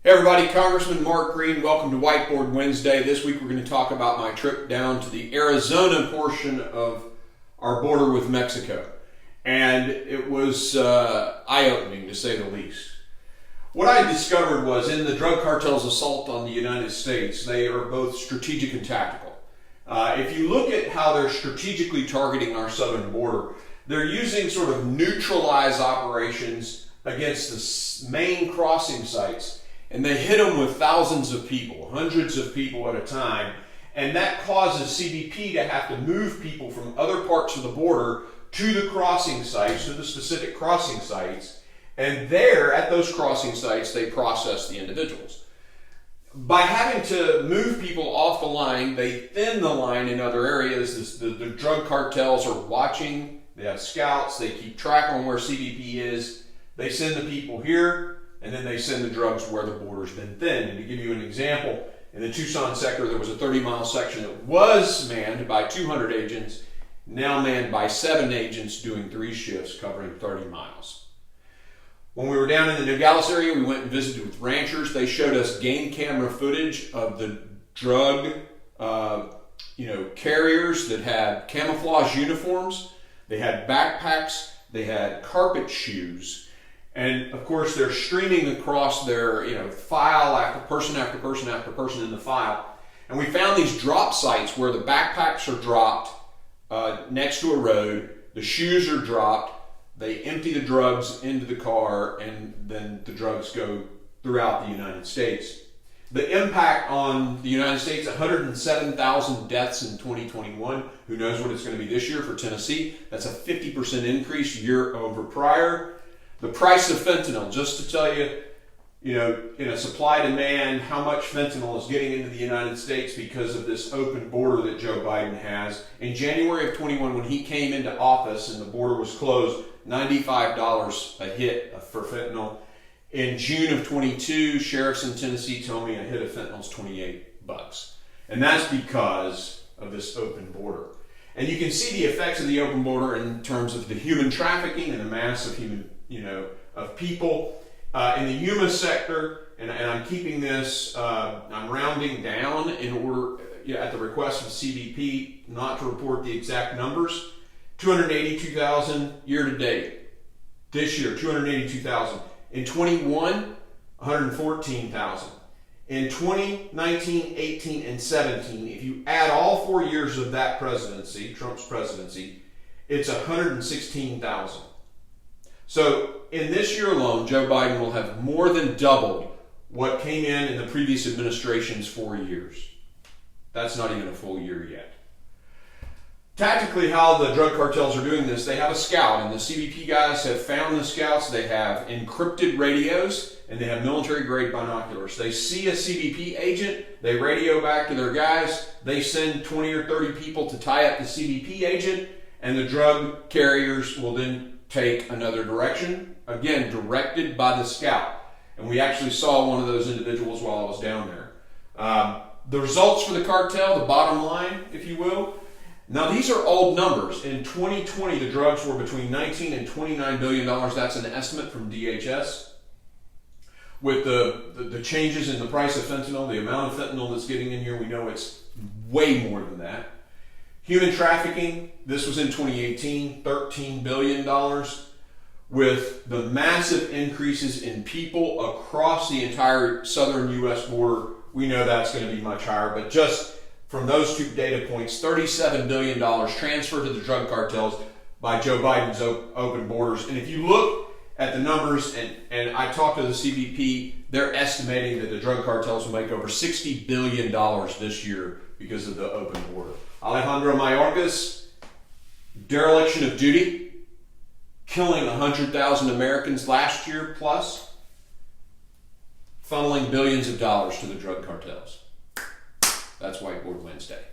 Hey everybody, Congressman Mark Green, welcome to Whiteboard Wednesday. This week we're going to talk about my trip down to the Arizona portion of our border with Mexico. And it was eye-opening to say the least. What I discovered was in the drug cartel's assault on the United States, they are both strategic and tactical. If you look at how they're strategically targeting our southern border, they're using sort of neutralized operations against the main crossing sites. And they hit them with thousands of people, hundreds of people at a time. And that causes CBP to have to move people from other parts of the border to the crossing sites, to the specific crossing sites. And there, at those crossing sites, they process the individuals. By having to move people off the line, they thin the line in other areas. The drug cartels are watching. They have scouts. They keep track on where CBP is. They send the people here. And then they send the drugs where the border's been thinned. And to give you an example, in the Tucson sector, there was a 30-mile section that was manned by 200 agents, now manned by 7 agents doing 3 shifts covering 30 miles. When we were down in the Nogales area, we went and visited with ranchers. They showed us game camera footage of the drug carriers that had camouflage uniforms. They had backpacks. They had carpet shoes. And of course, they're streaming across their file after person after person after person in the file. And we found these drop sites where the backpacks are dropped next to a road, the shoes are dropped, they empty the drugs into the car, and then the drugs go throughout the United States. The impact on the United States, 107,000 deaths in 2021. Who knows what it's going to be this year for Tennessee? That's a 50% increase year over prior. The price of fentanyl, just to tell you, in a supply-demand, how much fentanyl is getting into the United States because of this open border that Joe Biden has. In January of 21, when he came into office and the border was closed, $95 a hit for fentanyl. In June of 22, sheriffs in Tennessee told me a hit of fentanyl is $28. And that's because of this open border. And you can see the effects of the open border in terms of the human trafficking and the mass of of people in the Yuma sector, and I'm keeping this, I'm rounding down in order, at the request of CBP, not to report the exact numbers. 282,000 year to date. This year, 282,000. In 21, 114,000. In 2019, 18, and 17, if you add all 4 years of that presidency, Trump's presidency, it's 116,000. So in this year alone, Joe Biden will have more than doubled what came in the previous administration's 4 years. That's not even a full year yet. Tactically, how the drug cartels are doing this, they have a scout, and the CBP guys have found the scouts. They have encrypted radios, and they have military-grade binoculars. They see a CBP agent, they radio back to their guys, they send 20 or 30 people to tie up the CBP agent, and the drug carriers will then take another direction, again, directed by the scout. And we actually saw one of those individuals while I was down there. The results for the cartel, the bottom line, if you will. Now, these are old numbers. In 2020, the drugs were between $19 and $29 billion. That's an estimate from DHS. With the changes in the price of fentanyl, the amount of fentanyl that's getting in here, we know it's way more than that. Human trafficking, this was in 2018, $13 billion. With the massive increases in people across the entire southern U.S. border, we know that's going to be much higher. But just from those 2 data points, $37 billion transferred to the drug cartels by Joe Biden's open borders. And if you look at the numbers, and I talked to the CBP, they're estimating that the drug cartels will make over $60 billion this year because of the open border. Alejandro Mayorkas, dereliction of duty, killing 100,000 Americans last year plus, funneling billions of dollars to the drug cartels. That's Whiteboard Wednesday.